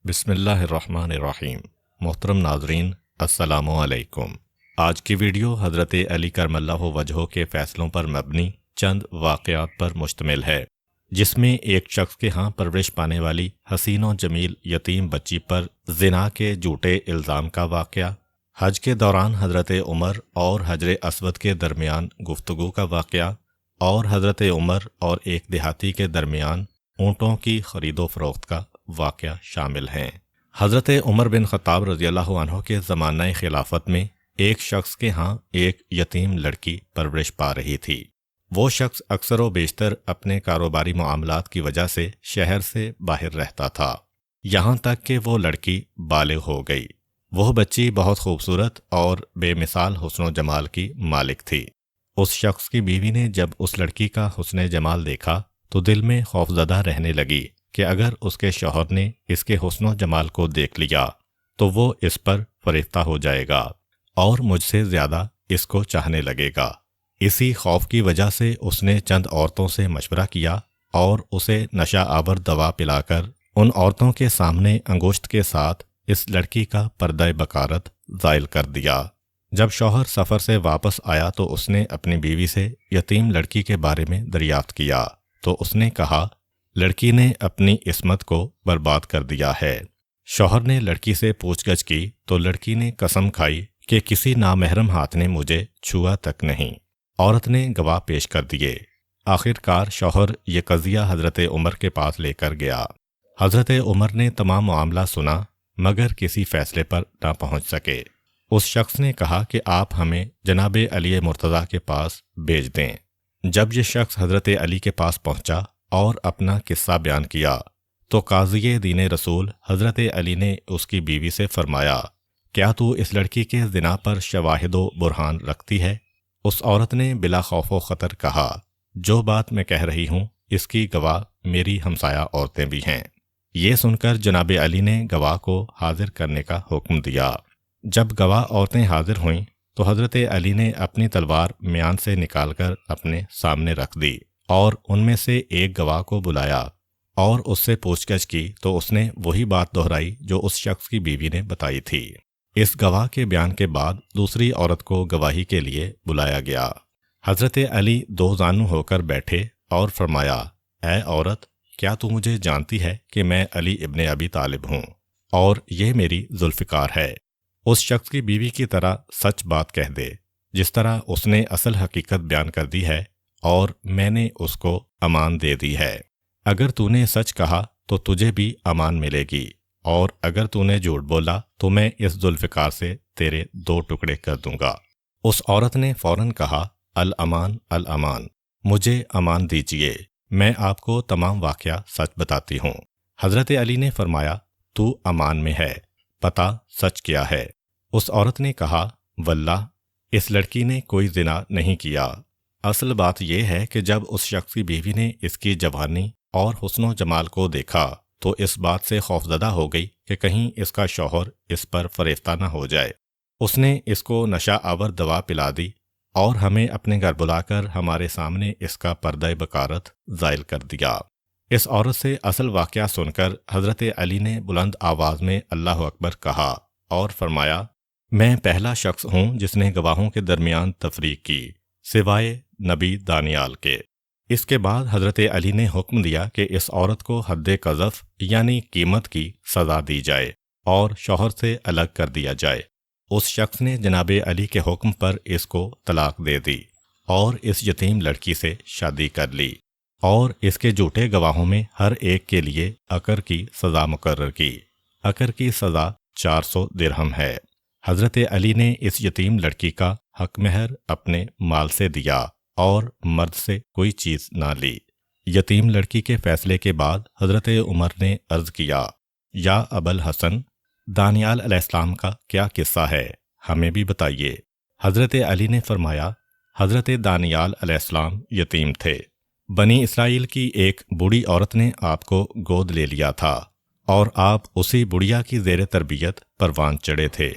بسم اللہ الرحمن الرحیم۔ محترم ناظرین، السلام علیکم۔ آج کی ویڈیو حضرت علی کرم اللہ وجہہ کے فیصلوں پر مبنی چند واقعات پر مشتمل ہے، جس میں ایک شخص کے ہاں پرورش پانے والی حسین و جمیل یتیم بچی پر زنا کے جھوٹے الزام کا واقعہ، حج کے دوران حضرت عمر اور حجر اسود کے درمیان گفتگو کا واقعہ، اور حضرت عمر اور ایک دیہاتی کے درمیان اونٹوں کی خرید و فروخت کا واقعہ شامل ہیں۔ حضرت عمر بن خطاب رضی اللہ عنہ کے زمانہ خلافت میں ایک شخص کے ہاں ایک یتیم لڑکی پرورش پا رہی تھی۔ وہ شخص اکثر و بیشتر اپنے کاروباری معاملات کی وجہ سے شہر سے باہر رہتا تھا، یہاں تک کہ وہ لڑکی بالغ ہو گئی۔ وہ بچی بہت خوبصورت اور بے مثال حسن و جمال کی مالک تھی۔ اس شخص کی بیوی نے جب اس لڑکی کا حسن جمال دیکھا تو دل میں خوفزدہ رہنے لگی کہ اگر اس کے شوہر نے اس کے حسن و جمال کو دیکھ لیا تو وہ اس پر فریفتہ ہو جائے گا اور مجھ سے زیادہ اس کو چاہنے لگے گا۔ اسی خوف کی وجہ سے اس نے چند عورتوں سے مشورہ کیا اور اسے نشہ آور دوا پلا کر ان عورتوں کے سامنے انگشت کے ساتھ اس لڑکی کا پردہ بکارت زائل کر دیا۔ جب شوہر سفر سے واپس آیا تو اس نے اپنی بیوی سے یتیم لڑکی کے بارے میں دریافت کیا تو اس نے کہا، لڑکی نے اپنی عصمت کو برباد کر دیا ہے۔ شوہر نے لڑکی سے پوچھ گچھ کی تو لڑکی نے قسم کھائی کہ کسی نامحرم ہاتھ نے مجھے چھوا تک نہیں۔ عورت نے گواہ پیش کر دیے۔ آخر کار شوہر یہ قضیہ حضرت عمر کے پاس لے کر گیا۔ حضرت عمر نے تمام معاملہ سنا مگر کسی فیصلے پر نہ پہنچ سکے۔ اس شخص نے کہا کہ آپ ہمیں جناب علی مرتضیٰ کے پاس بھیج دیں۔ جب یہ شخص حضرت علی کے پاس پہنچا اور اپنا قصہ بیان کیا تو قاضی دین رسول حضرت علی نے اس کی بیوی سے فرمایا، کیا تو اس لڑکی کے زنا پر شواہد و برہان رکھتی ہے؟ اس عورت نے بلا خوف و خطر کہا، جو بات میں کہہ رہی ہوں اس کی گواہ میری ہمسایہ عورتیں بھی ہیں۔ یہ سن کر جناب علی نے گواہ کو حاضر کرنے کا حکم دیا۔ جب گواہ عورتیں حاضر ہوئیں تو حضرت علی نے اپنی تلوار میان سے نکال کر اپنے سامنے رکھ دی اور ان میں سے ایک گواہ کو بلایا اور اس سے پوچھ گچھ کی تو اس نے وہی بات دہرائی جو اس شخص کی بیوی نے بتائی تھی۔ اس گواہ کے بیان کے بعد دوسری عورت کو گواہی کے لیے بلایا گیا۔ حضرت علی دو زانو ہو کر بیٹھے اور فرمایا، اے عورت، کیا تو مجھے جانتی ہے کہ میں علی ابن ابی طالب ہوں اور یہ میری ذوالفقار ہے؟ اس شخص کی بیوی کی طرح سچ بات کہہ دے جس طرح اس نے اصل حقیقت بیان کر دی ہے، اور میں نے اس کو امان دے دی ہے۔ اگر تو نے سچ کہا تو تجھے بھی امان ملے گی، اور اگر تو نے جھوٹ بولا تو میں اس ذوالفقار سے تیرے دو ٹکڑے کر دوں گا۔ اس عورت نے فوراً کہا، الامان الامان، مجھے امان دیجئے، میں آپ کو تمام واقعہ سچ بتاتی ہوں۔ حضرت علی نے فرمایا، تو امان میں ہے، پتہ سچ کیا ہے؟ اس عورت نے کہا، واللہ اس لڑکی نے کوئی زنا نہیں کیا۔ اصل بات یہ ہے کہ جب اس شخص کی بیوی نے اس کی جوانی اور حسن و جمال کو دیکھا تو اس بات سے خوفزدہ ہو گئی کہ کہیں اس کا شوہر اس پر فریفتہ نہ ہو جائے۔ اس نے اس کو نشہ آور دوا پلا دی اور ہمیں اپنے گھر بلا کر ہمارے سامنے اس کا پردہ بکارت زائل کر دیا۔ اس عورت سے اصل واقعہ سن کر حضرت علی نے بلند آواز میں اللہ اکبر کہا اور فرمایا، میں پہلا شخص ہوں جس نے گواہوں کے درمیان تفریق کی سوائے نبی دانیال کے۔ اس کے بعد حضرت علی نے حکم دیا کہ اس عورت کو حد قذف یعنی قیمت کی سزا دی جائے اور شوہر سے الگ کر دیا جائے۔ اس شخص نے جناب علی کے حکم پر اس کو طلاق دے دی اور اس یتیم لڑکی سے شادی کر لی، اور اس کے جھوٹے گواہوں میں ہر ایک کے لیے عقر کی سزا مقرر کی۔ عقر کی سزا 400 درہم ہے۔ حضرت علی نے اس یتیم لڑکی کا حق مہر اپنے مال سے دیا اور مرد سے کوئی چیز نہ لی۔ یتیم لڑکی کے فیصلے کے بعد حضرت عمر نے عرض کیا، یا ابا الحسن، دانیال علیہ السلام کا کیا قصہ ہے، ہمیں بھی بتائیے۔ حضرت علی نے فرمایا، حضرت دانیال علیہ السلام یتیم تھے۔ بنی اسرائیل کی ایک بوڑھی عورت نے آپ کو گود لے لیا تھا اور آپ اسی بڑھیا کی زیر تربیت پروان چڑھے تھے۔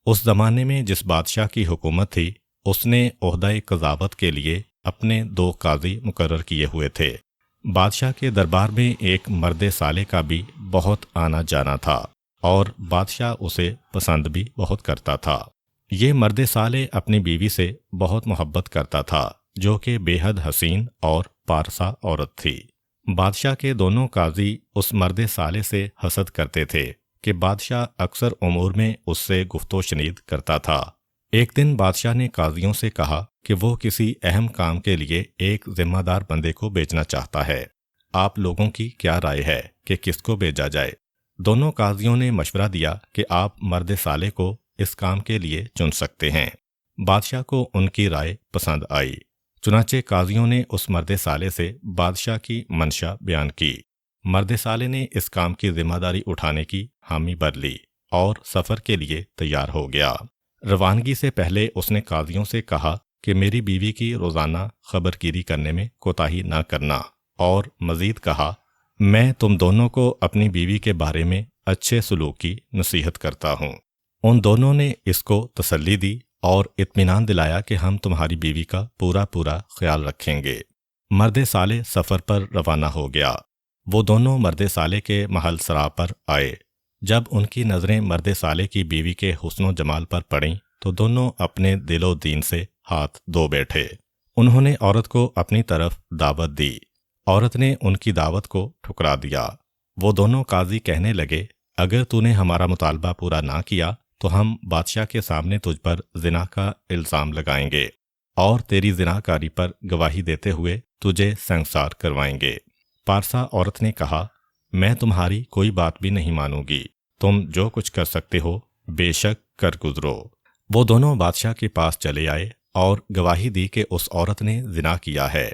اس زمانے میں جس بادشاہ کی حکومت تھی اس نے عہدہ قضاوت کے لیے اپنے 2 قاضی مقرر کیے ہوئے تھے۔ بادشاہ کے دربار میں ایک مرد صالح کا بھی بہت آنا جانا تھا۔ اور بادشاہ اسے پسند بھی بہت کرتا تھا۔ یہ مرد صالح اپنی بیوی سے بہت محبت کرتا تھا، جو کہ بے حد حسین اور پارسا عورت تھی۔ بادشاہ کے دونوں قاضی اس مرد صالح سے حسد کرتے تھے کہ بادشاہ اکثر امور میں اس سے گفت و شنید کرتا تھا۔ ایک دن بادشاہ نے قاضیوں سے کہا کہ وہ کسی اہم کام کے لیے ایک ذمہ دار بندے کو بھیجنا چاہتا ہے۔ آپ لوگوں کی کیا رائے ہے کہ کس کو بھیجا جائے؟ دونوں قاضیوں نے مشورہ دیا کہ آپ مرد صالح کو اس کام کے لیے چن سکتے ہیں۔ بادشاہ کو ان کی رائے پسند آئی، چنانچہ قاضیوں نے اس مرد صالح سے بادشاہ کی منشا بیان کی۔ مرد صالح نے اس کام کی ذمہ داری اٹھانے کی حامی بھر لی اور سفر کے لیے تیار ہو گیا۔ روانگی سے پہلے اس نے قاضیوں سے کہا کہ میری بیوی کی روزانہ خبر گیری کرنے میں کوتاہی نہ کرنا، اور مزید کہا میں تم دونوں کو اپنی بیوی کے بارے میں اچھے سلوک کی نصیحت کرتا ہوں۔ ان دونوں نے اس کو تسلی دی اور اطمینان دلایا کہ ہم تمہاری بیوی کا پورا خیال رکھیں گے۔ مرد صالح سفر پر روانہ ہو گیا۔ وہ دونوں مرد صالح کے محل سرا پر آئے۔ جب ان کی نظریں مرد صالح کی بیوی کے حسن و جمال پر پڑیں تو دونوں اپنے دل و دین سے ہاتھ دھو بیٹھے۔ انہوں نے عورت کو اپنی طرف دعوت دی۔ عورت نے ان کی دعوت کو ٹھکرا دیا۔ وہ دونوں قاضی کہنے لگے اگر تو نے ہمارا مطالبہ پورا نہ کیا تو ہم بادشاہ کے سامنے تجھ پر زنا کا الزام لگائیں گے اور تیری زنا کاری پر گواہی دیتے ہوئے تجھے سنگسار کروائیں گے۔ پارسا عورت نے کہا میں تمہاری کوئی بات بھی نہیں مانوں گی، تم جو کچھ کر سکتے ہو بے شک کر گزرو۔ وہ دونوں بادشاہ کے پاس چلے آئے اور گواہی دی کہ اس عورت نے زنا کیا ہے۔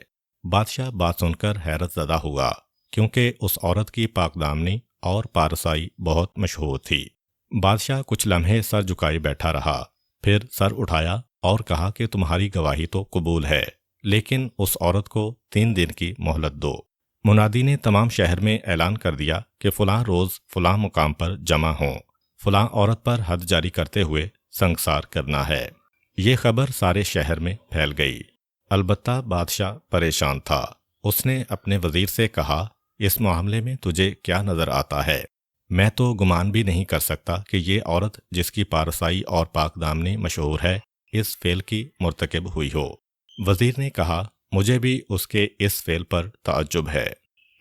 بادشاہ بات سن کر حیرت زدہ ہوا، کیونکہ اس عورت کی پاک دامنی اور پارسائی بہت مشہور تھی۔ بادشاہ کچھ لمحے سر جھکائے بیٹھا رہا، پھر سر اٹھایا اور کہا کہ تمہاری گواہی تو قبول ہے، لیکن اس عورت کو 3 دن کی مہلت دو۔ منادی نے تمام شہر میں اعلان کر دیا کہ فلاں روز فلاں مقام پر جمع ہوں، فلاں عورت پر حد جاری کرتے ہوئے سنگسار کرنا ہے۔ یہ خبر سارے شہر میں پھیل گئی۔ البتہ بادشاہ پریشان تھا۔ اس نے اپنے وزیر سے کہا اس معاملے میں تجھے کیا نظر آتا ہے؟ میں تو گمان بھی نہیں کر سکتا کہ یہ عورت جس کی پارسائی اور پاک دامنی مشہور ہے اس فعل کی مرتکب ہوئی ہو۔ وزیر نے کہا مجھے بھی اس کے اس فعل پر تعجب ہے۔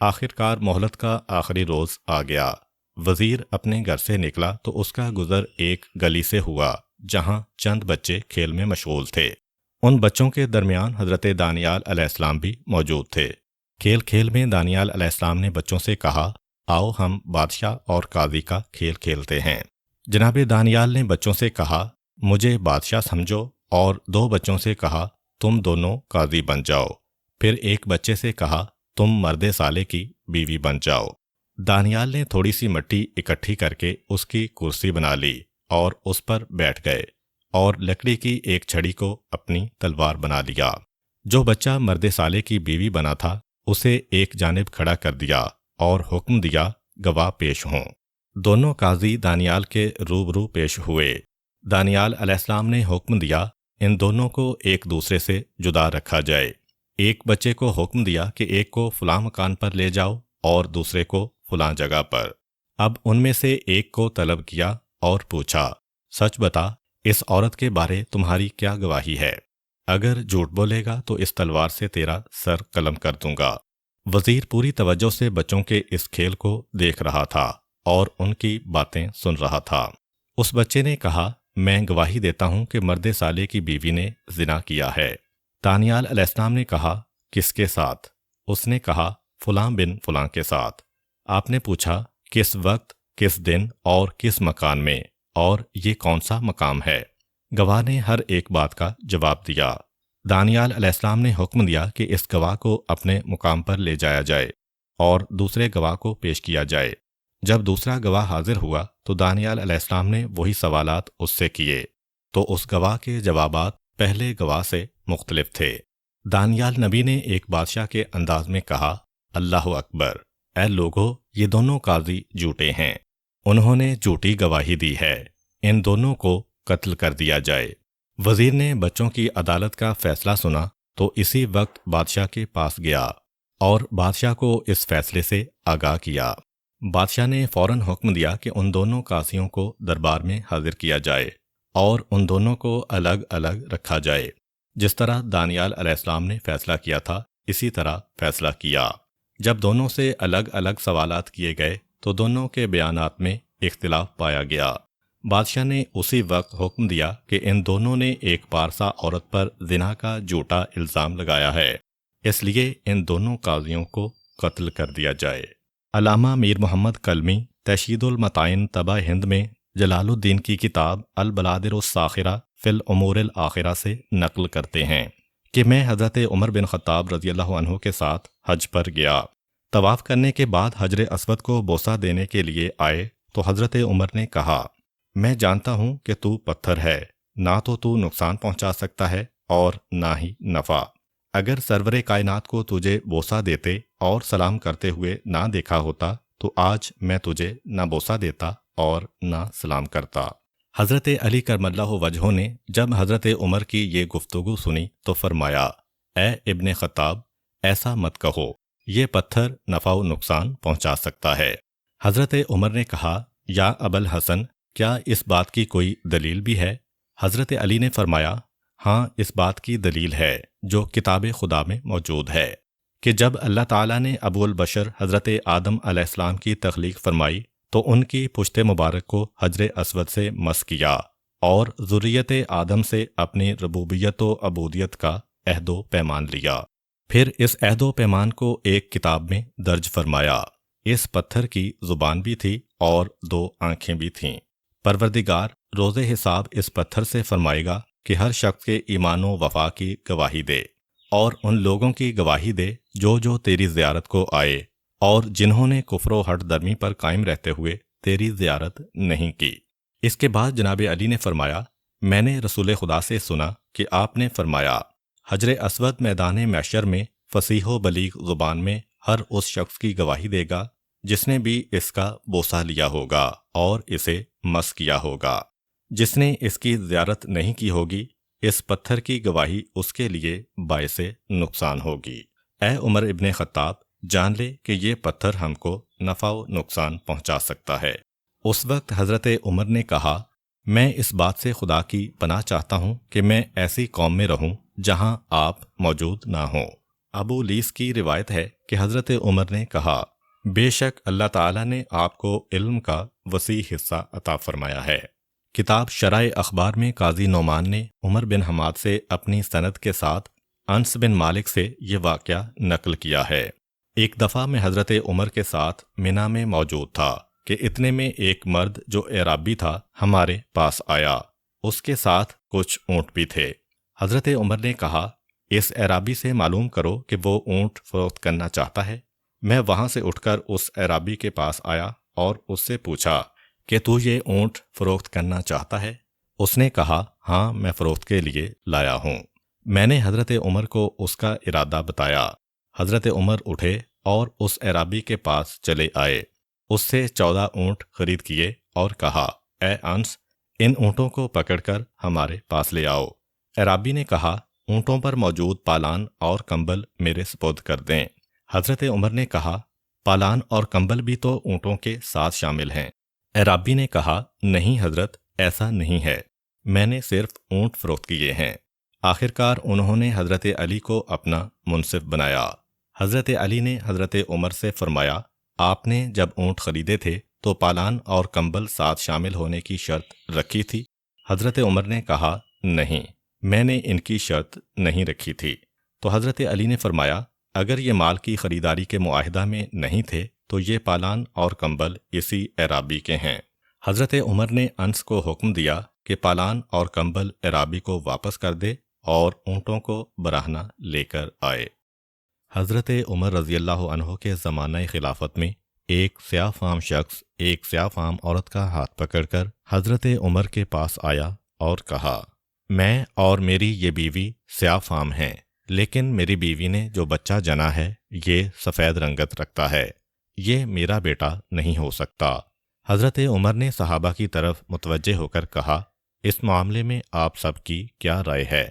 آخرکار مہلت کا آخری روز آ گیا۔ وزیر اپنے گھر سے نکلا تو اس کا گزر ایک گلی سے ہوا جہاں چند بچے کھیل میں مشغول تھے۔ ان بچوں کے درمیان حضرت دانیال علیہ السلام بھی موجود تھے۔ کھیل میں دانیال علیہ السلام نے بچوں سے کہا آؤ ہم بادشاہ اور قاضی کا کھیل کھیلتے ہیں۔ جناب دانیال نے بچوں سے کہا مجھے بادشاہ سمجھو، اور 2 بچوں سے کہا تم دونوں قاضی بن جاؤ۔ پھر ایک بچے سے کہا تم مرد صالح کی بیوی بن جاؤ۔ دانیال نے تھوڑی سی مٹی اکٹھی کر کے اس کی کرسی بنا لی اور اس پر بیٹھ گئے اور لکڑی کی ایک چھڑی کو اپنی تلوار بنا لیا۔ جو بچہ مرد صالح کی بیوی بنا تھا اسے ایک جانب کھڑا کر دیا اور حکم دیا گواہ پیش ہوں۔ دونوں قاضی دانیال کے روبرو پیش ہوئے۔ دانیال علیہ السلام نے حکم دیا ان دونوں کو ایک دوسرے سے جدا رکھا جائے۔ ایک بچے کو حکم دیا کہ ایک کو فلاں مکان پر لے جاؤ اور دوسرے کو فلاں جگہ پر۔ اب ان میں سے ایک کو طلب کیا اور پوچھا سچ بتا اس عورت کے بارے تمہاری کیا گواہی ہے؟ اگر جھوٹ بولے گا تو اس تلوار سے تیرا سر قلم کر دوں گا۔ وزیر پوری توجہ سے بچوں کے اس کھیل کو دیکھ رہا تھا اور ان کی باتیں سن رہا تھا۔ اس بچے نے کہا میں گواہی دیتا ہوں کہ مرد صالح کی بیوی نے زنا کیا ہے۔ دانیال علیہ السلام نے کہا کس کے ساتھ؟ اس نے کہا فلاں بن فلاں کے ساتھ۔ آپ نے پوچھا کس وقت، کس دن اور کس مکان میں، اور یہ کون سا مقام ہے؟ گواہ نے ہر ایک بات کا جواب دیا۔ دانیال علیہ السلام نے حکم دیا کہ اس گواہ کو اپنے مقام پر لے جایا جائے اور دوسرے گواہ کو پیش کیا جائے۔ جب دوسرا گواہ حاضر ہوا تو دانیال علیہ السلام نے وہی سوالات اس سے کیے تو اس گواہ کے جوابات پہلے گواہ سے مختلف تھے۔ دانیال نبی نے ایک بادشاہ کے انداز میں کہا اللہ اکبر، اے لوگو یہ دونوں قاضی جھوٹے ہیں، انہوں نے جھوٹی گواہی دی ہے، ان دونوں کو قتل کر دیا جائے۔ وزیر نے بچوں کی عدالت کا فیصلہ سنا تو اسی وقت بادشاہ کے پاس گیا اور بادشاہ کو اس فیصلے سے آگاہ کیا۔ بادشاہ نے فوراً حکم دیا کہ ان دونوں قاضیوں کو دربار میں حاضر کیا جائے اور ان دونوں کو الگ الگ رکھا جائے۔ جس طرح دانیال علیہ السلام نے فیصلہ کیا تھا اسی طرح فیصلہ کیا۔ جب دونوں سے الگ الگ سوالات کیے گئے تو دونوں کے بیانات میں اختلاف پایا گیا۔ بادشاہ نے اسی وقت حکم دیا کہ ان دونوں نے ایک پارسا عورت پر زنا کا جھوٹا الزام لگایا ہے، اس لیے ان دونوں قاضیوں کو قتل کر دیا جائے۔ علامہ میر محمد کلمی تشہید المتائن طبع ہند میں جلال الدین کی کتاب البلادر الساخرہ فی الامور الآخرہ سے نقل کرتے ہیں کہ میں حضرت عمر بن خطاب رضی اللہ عنہ کے ساتھ حج پر گیا۔ طواف کرنے کے بعد حجر اسود کو بوسہ دینے کے لیے آئے تو حضرت عمر نے کہا، میں جانتا ہوں کہ تو پتھر ہے، نہ تو نقصان پہنچا سکتا ہے اور نہ ہی نفع۔ اگر سرور کائنات کو تجھے بوسہ دیتے اور سلام کرتے ہوئے نہ دیکھا ہوتا تو آج میں تجھے نہ بوسہ دیتا اور نہ سلام کرتا۔ حضرت علی کرم اللہ وجہہ نے جب حضرت عمر کی یہ گفتگو سنی تو فرمایا، اے ابن خطاب، ایسا مت کہو، یہ پتھر نفع و نقصان پہنچا سکتا ہے۔ حضرت عمر نے کہا، یا ابا الحسن، کیا اس بات کی کوئی دلیل بھی ہے؟ حضرت علی نے فرمایا، ہاں، اس بات کی دلیل ہے جو کتاب خدا میں موجود ہے کہ جب اللہ تعالیٰ نے ابو البشر حضرت آدم علیہ السلام کی تخلیق فرمائی تو ان کی پشت مبارک کو حجر اسود سے مس کیا اور ذریت آدم سے اپنی ربوبیت و عبودیت کا عہد و پیمان لیا۔ پھر اس عہد و پیمان کو ایک کتاب میں درج فرمایا۔ اس پتھر کی زبان بھی تھی اور 2 آنکھیں بھی تھیں۔ پروردگار روز حساب اس پتھر سے فرمائے گا کہ ہر شخص کے ایمان و وفا کی گواہی دے، اور ان لوگوں کی گواہی دے جو تیری زیارت کو آئے اور جنہوں نے کفر و ہٹ درمی پر قائم رہتے ہوئے تیری زیارت نہیں کی۔ اس کے بعد جناب علی نے فرمایا، میں نے رسول خدا سے سنا کہ آپ نے فرمایا، حجر اسود میدان محشر میں فصیح و بلیغ زبان میں ہر اس شخص کی گواہی دے گا جس نے بھی اس کا بوسہ لیا ہوگا اور اسے مس کیا ہوگا۔ جس نے اس کی زیارت نہیں کی ہوگی، اس پتھر کی گواہی اس کے لیے باعث نقصان ہوگی۔ اے عمر ابن خطاب، جان لے کہ یہ پتھر ہم کو نفع و نقصان پہنچا سکتا ہے۔ اس وقت حضرت عمر نے کہا، میں اس بات سے خدا کی پناہ چاہتا ہوں کہ میں ایسی قوم میں رہوں جہاں آپ موجود نہ ہوں۔ ابو لیس کی روایت ہے کہ حضرت عمر نے کہا، بے شک اللہ تعالیٰ نے آپ کو علم کا وسیع حصہ عطا فرمایا ہے۔ کتاب شرائع اخبار میں قاضی نعمان نے عمر بن حماد سے اپنی سند کے ساتھ انس بن مالک سے یہ واقعہ نقل کیا ہے۔ ایک دفعہ میں حضرت عمر کے ساتھ منا میں موجود تھا کہ اتنے میں ایک مرد جو اعرابی تھا ہمارے پاس آیا۔ اس کے ساتھ کچھ اونٹ بھی تھے۔ حضرت عمر نے کہا، اس اعرابی سے معلوم کرو کہ وہ اونٹ فروخت کرنا چاہتا ہے۔ میں وہاں سے اٹھ کر اس اعرابی کے پاس آیا اور اس سے پوچھا کہ تو یہ اونٹ فروخت کرنا چاہتا ہے؟ اس نے کہا، ہاں، میں فروخت کے لیے لایا ہوں۔ میں نے حضرت عمر کو اس کا ارادہ بتایا۔ حضرت عمر اٹھے اور اس اعرابی کے پاس چلے آئے، اس سے 14 اونٹ خرید کیے اور کہا، اے انس، ان اونٹوں کو پکڑ کر ہمارے پاس لے آؤ۔ اعرابی نے کہا، اونٹوں پر موجود پالان اور کمبل میرے سپرد کر دیں۔ حضرت عمر نے کہا، پالان اور کمبل بھی تو اونٹوں کے ساتھ شامل ہیں۔ اعرابی نے کہا، نہیں حضرت، ایسا نہیں ہے، میں نے صرف اونٹ فروخت کیے ہیں۔ آخرکار انہوں نے حضرت علی کو اپنا منصف بنایا۔ حضرت علی نے حضرت عمر سے فرمایا، آپ نے جب اونٹ خریدے تھے تو پالان اور کمبل ساتھ شامل ہونے کی شرط رکھی تھی؟ حضرت عمر نے کہا، نہیں، میں نے ان کی شرط نہیں رکھی تھی۔ تو حضرت علی نے فرمایا، اگر یہ مال کی خریداری کے معاہدہ میں نہیں تھے تو یہ پالان اور کمبل اسی اعرابی کے ہیں۔ حضرت عمر نے انس کو حکم دیا کہ پالان اور کمبل اعرابی کو واپس کر دے اور اونٹوں کو براہنہ لے کر آئے۔ حضرت عمر رضی اللہ عنہ کے زمانہ خلافت میں ایک سیاہ فام شخص ایک سیاہ فام عورت کا ہاتھ پکڑ کر حضرت عمر کے پاس آیا اور کہا، میں اور میری یہ بیوی سیاہ فام ہیں، لیکن میری بیوی نے جو بچہ جنا ہے یہ سفید رنگت رکھتا ہے، یہ میرا بیٹا نہیں ہو سکتا۔ حضرت عمر نے صحابہ کی طرف متوجہ ہو کر کہا، اس معاملے میں آپ سب کی کیا رائے ہے؟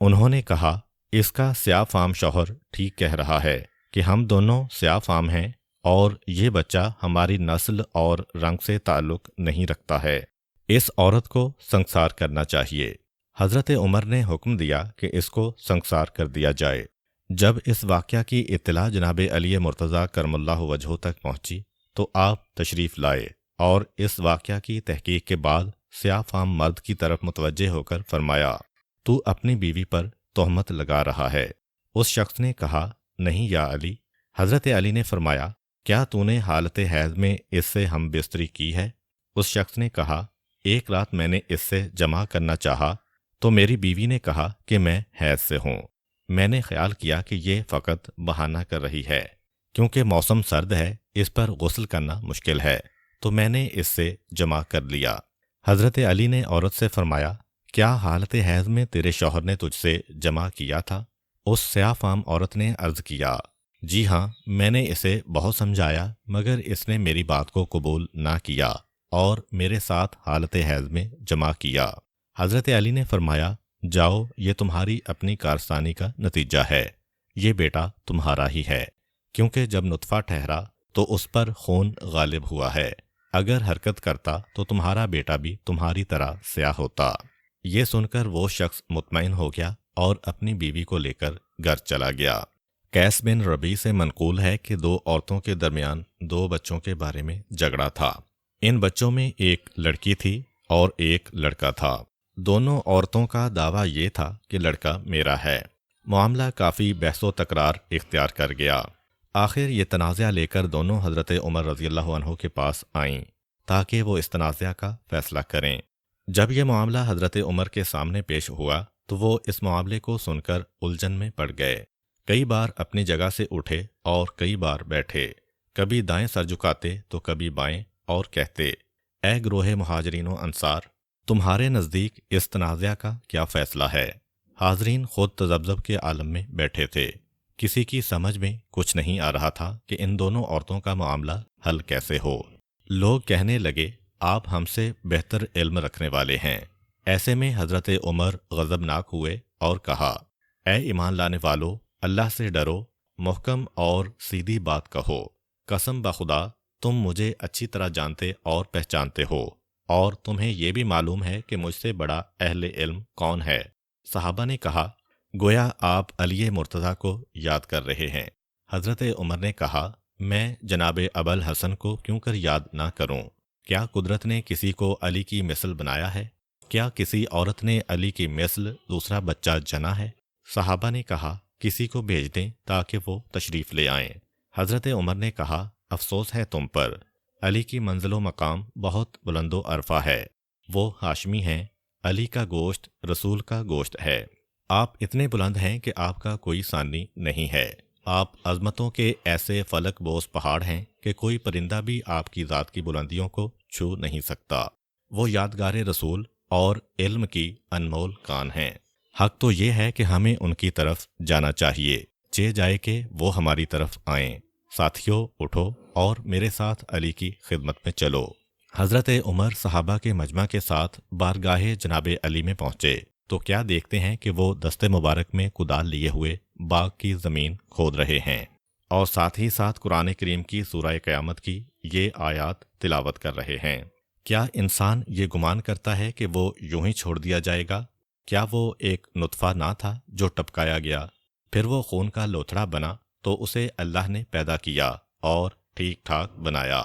انہوں نے کہا، اس کا سیاہ فام شوہر ٹھیک کہہ رہا ہے کہ ہم دونوں سیاہ فام ہیں اور یہ بچہ ہماری نسل اور رنگ سے تعلق نہیں رکھتا ہے، اس عورت کو سنسار کرنا چاہیے۔ حضرت عمر نے حکم دیا کہ اس کو سنسار کر دیا جائے۔ جب اس واقعہ کی اطلاع جناب علی مرتضیٰ کرم اللہ وجہہ تک پہنچی تو آپ تشریف لائے اور اس واقعہ کی تحقیق کے بعد سیاہ فام مرد کی طرف متوجہ ہو کر فرمایا، تو اپنی بیوی پر تہمت لگا رہا ہے۔ اس شخص نے کہا، نہیں یا علی۔ حضرت علی نے فرمایا، کیا تو نے حالت حیض میں اس سے ہم بستری کی ہے؟ اس شخص نے کہا، ایک رات میں نے اس سے جمع کرنا چاہا تو میری بیوی نے کہا کہ میں حیض سے ہوں۔ میں نے خیال کیا کہ یہ فقط بہانہ کر رہی ہے، کیونکہ موسم سرد ہے، اس پر غسل کرنا مشکل ہے، تو میں نے اس سے جمع کر لیا۔ حضرت علی نے عورت سے فرمایا، کیا حالت حیض میں تیرے شوہر نے تجھ سے جمع کیا تھا؟ اس سیاہ فام عورت نے عرض کیا، جی ہاں، میں نے اسے بہت سمجھایا مگر اس نے میری بات کو قبول نہ کیا اور میرے ساتھ حالت حیض میں جمع کیا۔ حضرت علی نے فرمایا، جاؤ، یہ تمہاری اپنی کارستانی کا نتیجہ ہے، یہ بیٹا تمہارا ہی ہے، کیونکہ جب نطفہ ٹھہرا تو اس پر خون غالب ہوا ہے، اگر حرکت کرتا تو تمہارا بیٹا بھی تمہاری طرح سیاہ ہوتا۔ یہ سن کر وہ شخص مطمئن ہو گیا اور اپنی بیوی کو لے کر گھر چلا گیا۔ قیس بن ربیع سے منقول ہے کہ دو عورتوں کے درمیان دو بچوں کے بارے میں جھگڑا تھا۔ ان بچوں میں ایک لڑکی تھی اور ایک لڑکا تھا۔ دونوں عورتوں کا دعویٰ یہ تھا کہ لڑکا میرا ہے۔ معاملہ کافی بحث و تکرار اختیار کر گیا۔ آخر یہ تنازعہ لے کر دونوں حضرت عمر رضی اللہ عنہ کے پاس آئیں تاکہ وہ اس تنازعہ کا فیصلہ کریں۔ جب یہ معاملہ حضرت عمر کے سامنے پیش ہوا تو وہ اس معاملے کو سن کر الجھن میں پڑ گئے۔ کئی بار اپنی جگہ سے اٹھے اور کئی بار بیٹھے، کبھی دائیں سر جھکاتے تو کبھی بائیں، اور کہتے، اے گروہ مہاجرین و انصار، تمہارے نزدیک اس تنازعہ کا کیا فیصلہ ہے؟ حاضرین خود تذبذب کے عالم میں بیٹھے تھے، کسی کی سمجھ میں کچھ نہیں آ رہا تھا کہ ان دونوں عورتوں کا معاملہ حل کیسے ہو۔ لوگ کہنے لگے، آپ ہم سے بہتر علم رکھنے والے ہیں۔ ایسے میں حضرت عمر غضبناک ہوئے اور کہا، اے ایمان لانے والو، اللہ سے ڈرو، محکم اور سیدھی بات کہو۔ قسم بخدا تم مجھے اچھی طرح جانتے اور پہچانتے ہو، اور تمہیں یہ بھی معلوم ہے کہ مجھ سے بڑا اہل علم کون ہے۔ صحابہ نے کہا، گویا آپ علی مرتضیٰ کو یاد کر رہے ہیں۔ حضرت عمر نے کہا، میں جناب ابوالحسن کو کیوں کر یاد نہ کروں؟ کیا قدرت نے کسی کو علی کی مثل بنایا ہے؟ کیا کسی عورت نے علی کی مثل دوسرا بچہ جنا ہے؟ صحابہ نے کہا، کسی کو بھیج دیں تاکہ وہ تشریف لے آئیں۔ حضرت عمر نے کہا، افسوس ہے تم پر، علی کی منزل و مقام بہت بلند و عرفہ ہے، وہ ہاشمی ہیں، علی کا گوشت رسول کا گوشت ہے۔ آپ اتنے بلند ہیں کہ آپ کا کوئی ثانی نہیں ہے، آپ عظمتوں کے ایسے فلک بوس پہاڑ ہیں کہ کوئی پرندہ بھی آپ کی ذات کی بلندیوں کو چھو نہیں سکتا۔ وہ یادگار رسول اور علم کی انمول کان ہیں۔ حق تو یہ ہے کہ ہمیں ان کی طرف جانا چاہیے، چہ جائے کہ وہ ہماری طرف آئیں۔ ساتھیوں، اٹھو اور میرے ساتھ علی کی خدمت میں چلو۔ حضرت عمر صحابہ کے مجمع کے ساتھ بارگاہ جناب علی میں پہنچے تو کیا دیکھتے ہیں کہ وہ دست مبارک میں کدال لیے ہوئے باغ کی زمین کھود رہے ہیں اور ساتھ ہی ساتھ قرآن کریم کی سورہ قیامت کی یہ آیات تلاوت کر رہے ہیں۔ کیا انسان یہ گمان کرتا ہے کہ وہ یوں ہی چھوڑ دیا جائے گا؟ کیا وہ ایک نطفہ نہ تھا جو ٹپکایا گیا، پھر وہ خون کا لوتھڑا بنا تو اسے اللہ نے پیدا کیا اور ٹھیک ٹھاک بنایا۔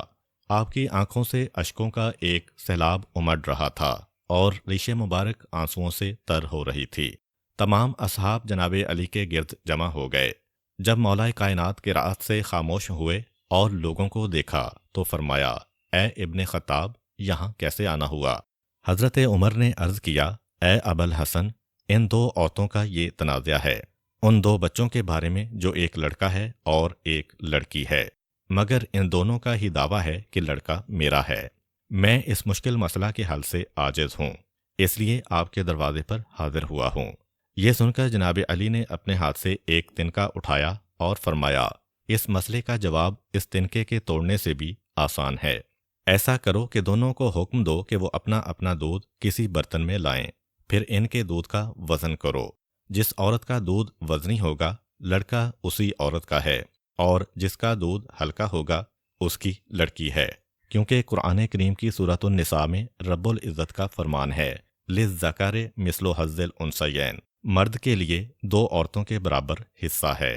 آپ کی آنکھوں سے اشکوں کا ایک سیلاب امڑ رہا تھا اور ریش مبارک آنسوؤں سے تر ہو رہی تھی۔ تمام اصحاب جناب علی کے گرد جمع ہو گئے۔ جب مولا کائنات قرات سے خاموش ہوئے اور لوگوں کو دیکھا تو فرمایا، اے ابن خطاب، یہاں کیسے آنا ہوا؟ حضرت عمر نے عرض کیا، اے ابوالحسن، ان دو عورتوں کا یہ تنازعہ ہے، ان دو بچوں کے بارے میں جو ایک لڑکا ہے اور ایک لڑکی ہے، مگر ان دونوں کا ہی دعویٰ ہے کہ لڑکا میرا ہے۔ میں اس مشکل مسئلہ کے حل سے عاجز ہوں، اس لیے آپ کے دروازے پر حاضر ہوا ہوں۔ یہ سن کر جناب علی نے اپنے ہاتھ سے ایک تنکا اٹھایا اور فرمایا، اس مسئلے کا جواب اس تنکے کے توڑنے سے بھی آسان ہے۔ ایسا کرو کہ دونوں کو حکم دو کہ وہ اپنا اپنا دودھ کسی برتن میں لائیں، پھر ان کے دودھ کا وزن کرو۔ جس عورت کا دودھ وزنی ہوگا، لڑکا اسی عورت کا ہے، اور جس کا دودھ ہلکا ہوگا، اس کی لڑکی ہے، کیونکہ قرآن کریم کی سورۃ النساء میں رب العزت کا فرمان ہے للذکر مثل حظ الانثیین، مرد کے لیے 2 عورتوں کے برابر حصہ ہے۔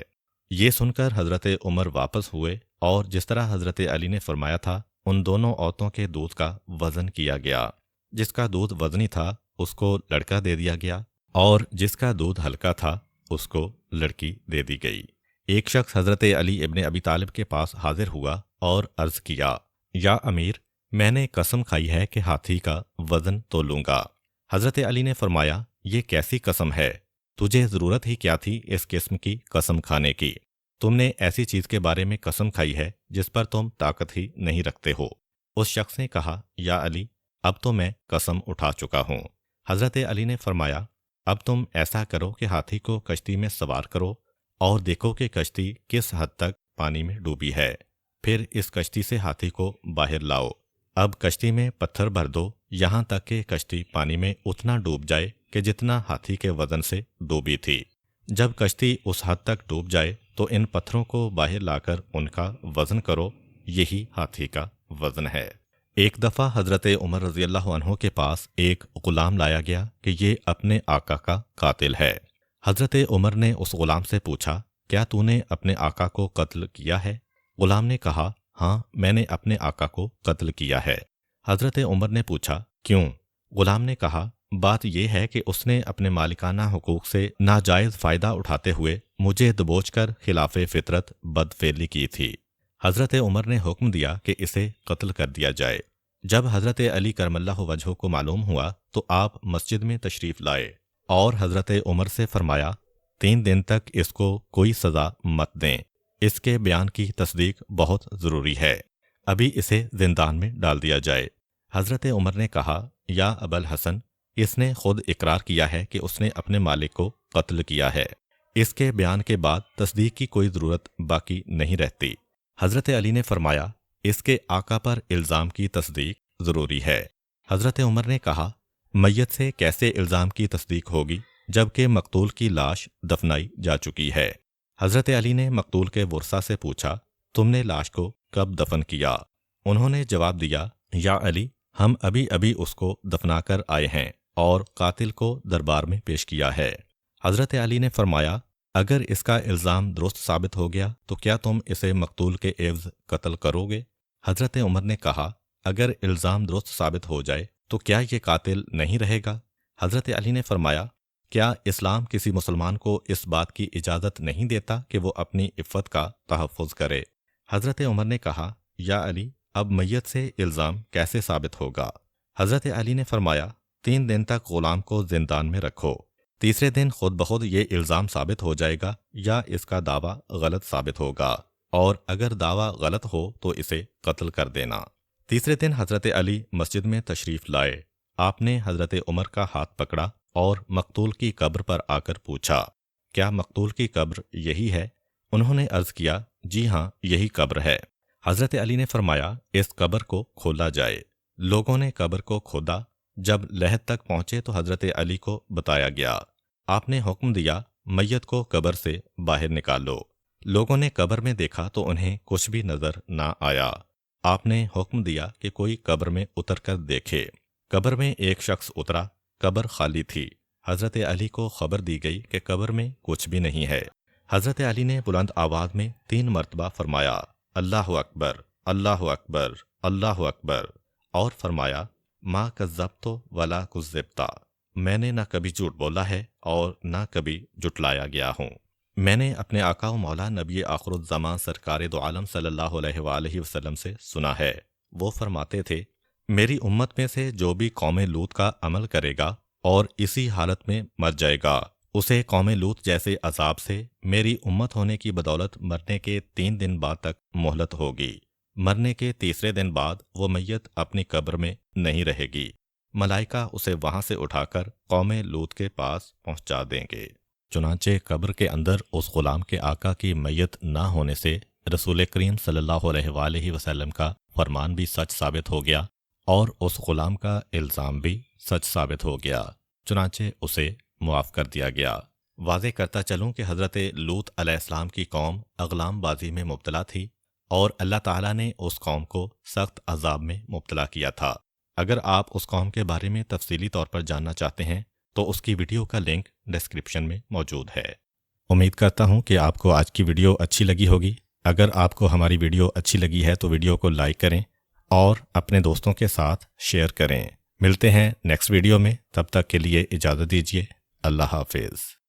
یہ سن کر حضرت عمر واپس ہوئے اور جس طرح حضرت علی نے فرمایا تھا ان دونوں عورتوں کے دودھ کا وزن کیا گیا۔ جس کا دودھ وزنی تھا اس کو لڑکا دے دیا گیا اور جس کا دودھ ہلکا تھا اس کو لڑکی دے دی گئی۔ ایک شخص حضرت علی ابن ابی طالب کے پاس حاضر ہوا اور عرض کیا، یا امیر، میں نے قسم کھائی ہے کہ ہاتھی کا وزن تولوں گا۔ حضرت علی نے فرمایا، یہ کیسی قسم ہے؟ تجھے ضرورت ہی کیا تھی اس قسم کی قسم کھانے کی؟ تم نے ایسی چیز کے بارے میں قسم کھائی ہے جس پر تم طاقت ہی نہیں رکھتے ہو۔ اس شخص نے کہا، یا علی، اب تو میں قسم اٹھا چکا ہوں۔ حضرت علی نے فرمایا، اب تم ایسا کرو کہ ہاتھی کو کشتی میں سوار کرو اور دیکھو کہ کشتی کس حد تک پانی میں ڈوبی ہے، پھر اس کشتی سے ہاتھی کو باہر لاؤ۔ اب کشتی میں پتھر بھر دو یہاں تک کہ کشتی پانی میں اتنا ڈوب جائے کہ جتنا ہاتھی کے وزن سے ڈوبی تھی۔ جب کشتی اس حد تک ڈوب جائے تو ان پتھروں کو باہر لا کر ان کا وزن کرو، یہی ہاتھی کا وزن ہے۔ ایک دفعہ حضرت عمر رضی اللہ عنہ کے پاس ایک غلام لایا گیا کہ یہ اپنے آقا کا قاتل ہے۔ حضرت عمر نے اس غلام سے پوچھا، کیا تو نے اپنے آقا کو قتل کیا ہے؟ غلام نے کہا، ہاں، میں نے اپنے آقا کو قتل کیا ہے۔ حضرت عمر نے پوچھا، کیوں؟ غلام نے کہا، بات یہ ہے کہ اس نے اپنے مالکانہ حقوق سے ناجائز فائدہ اٹھاتے ہوئے مجھے دبوچ کر خلاف فطرت بدفعلی کی تھی۔ حضرت عمر نے حکم دیا کہ اسے قتل کر دیا جائے۔ جب حضرت علی کرم اللہ وجہہ کو معلوم ہوا تو آپ مسجد میں تشریف لائے اور حضرت عمر سے فرمایا، 3 دن تک اس کو کوئی سزا مت دیں، اس کے بیان کی تصدیق بہت ضروری ہے، ابھی اسے زندان میں ڈال دیا جائے۔ حضرت عمر نے کہا، یا ابا الحسن، اس نے خود اقرار کیا ہے کہ اس نے اپنے مالک کو قتل کیا ہے، اس کے بیان کے بعد تصدیق کی کوئی ضرورت باقی نہیں رہتی۔ حضرت علی نے فرمایا، اس کے آقا پر الزام کی تصدیق ضروری ہے۔ حضرت عمر نے کہا، میت سے کیسے الزام کی تصدیق ہوگی جبکہ مقتول کی لاش دفنائی جا چکی ہے؟ حضرت علی نے مقتول کے ورثہ سے پوچھا، تم نے لاش کو کب دفن کیا؟ انہوں نے جواب دیا، یا علی، ہم ابھی ابھی اس کو دفنا کر آئے ہیں اور قاتل کو دربار میں پیش کیا ہے۔ حضرت علی نے فرمایا، اگر اس کا الزام درست ثابت ہو گیا تو کیا تم اسے مقتول کے عوض قتل کرو گے؟ حضرت عمر نے کہا، اگر الزام درست ثابت ہو جائے تو کیا یہ قاتل نہیں رہے گا؟ حضرت علی نے فرمایا، کیا اسلام کسی مسلمان کو اس بات کی اجازت نہیں دیتا کہ وہ اپنی عفت کا تحفظ کرے؟ حضرت عمر نے کہا، یا علی، اب میت سے الزام کیسے ثابت ہوگا؟ حضرت علی نے فرمایا، 3 دن تک غلام کو زندان میں رکھو، تیسرے دن خود بخود یہ الزام ثابت ہو جائے گا یا اس کا دعویٰ غلط ثابت ہوگا، اور اگر دعویٰ غلط ہو تو اسے قتل کر دینا۔ تیسرے دن حضرت علی مسجد میں تشریف لائے۔ آپ نے حضرت عمر کا ہاتھ پکڑا اور مقتول کی قبر پر آ کر پوچھا، کیا مقتول کی قبر یہی ہے؟ انہوں نے عرض کیا، جی ہاں، یہی قبر ہے۔ حضرت علی نے فرمایا، اس قبر کو کھولا جائے۔ لوگوں نے قبر کو کھودا۔ جب لحد تک پہنچے تو حضرت علی کو بتایا گیا۔ آپ نے حکم دیا، میت کو قبر سے باہر نکالو۔ لوگوں نے قبر میں دیکھا تو انہیں کچھ بھی نظر نہ آیا۔ آپ نے حکم دیا کہ کوئی قبر میں اتر کر دیکھے۔ قبر میں ایک شخص اترا، قبر خالی تھی۔ حضرت علی کو خبر دی گئی کہ قبر میں کچھ بھی نہیں ہے۔ حضرت علی نے بلند آواز میں 3 مرتبہ فرمایا، اللہ اکبر، اللہ اکبر، اللہ اکبر، اور فرمایا، ما کذبت ولا کذبت، میں نے نہ کبھی جھوٹ بولا ہے اور نہ کبھی جھٹلایا گیا ہوں۔ میں نے اپنے آقا و مولا نبی آخر الزمان سرکار دو عالم صلی اللہ علیہ وآلہ وسلم سے سنا ہے، وہ فرماتے تھے، میری امت میں سے جو بھی قوم لوط کا عمل کرے گا اور اسی حالت میں مر جائے گا، اسے قوم لوط جیسے عذاب سے میری امت ہونے کی بدولت مرنے کے 3 دن بعد تک مہلت ہوگی۔ مرنے کے تیسرے دن بعد وہ میت اپنی قبر میں نہیں رہے گی، ملائکہ اسے وہاں سے اٹھا کر قوم لوط کے پاس پہنچا دیں گے۔ چنانچہ قبر کے اندر اس غلام کے آقا کی میت نہ ہونے سے رسول کریم صلی اللہ علیہ وآلہ وسلم کا فرمان بھی سچ ثابت ہو گیا اور اس غلام کا الزام بھی سچ ثابت ہو گیا، چنانچہ اسے معاف کر دیا گیا۔ واضح کرتا چلوں کہ حضرت لوط علیہ السلام کی قوم اغلام بازی میں مبتلا تھی اور اللہ تعالیٰ نے اس قوم کو سخت عذاب میں مبتلا کیا تھا۔ اگر آپ اس قوم کے بارے میں تفصیلی طور پر جاننا چاہتے ہیں تو اس کی ویڈیو کا لنک ڈسکرپشن میں موجود ہے۔ امید کرتا ہوں کہ آپ کو آج کی ویڈیو اچھی لگی ہوگی۔ اگر آپ کو ہماری ویڈیو اچھی لگی ہے تو ویڈیو کو لائک کریں اور اپنے دوستوں کے ساتھ شیئر کریں۔ ملتے ہیں نیکسٹ ویڈیو میں، تب تک کے لیے اجازت دیجیے۔ اللہ حافظ۔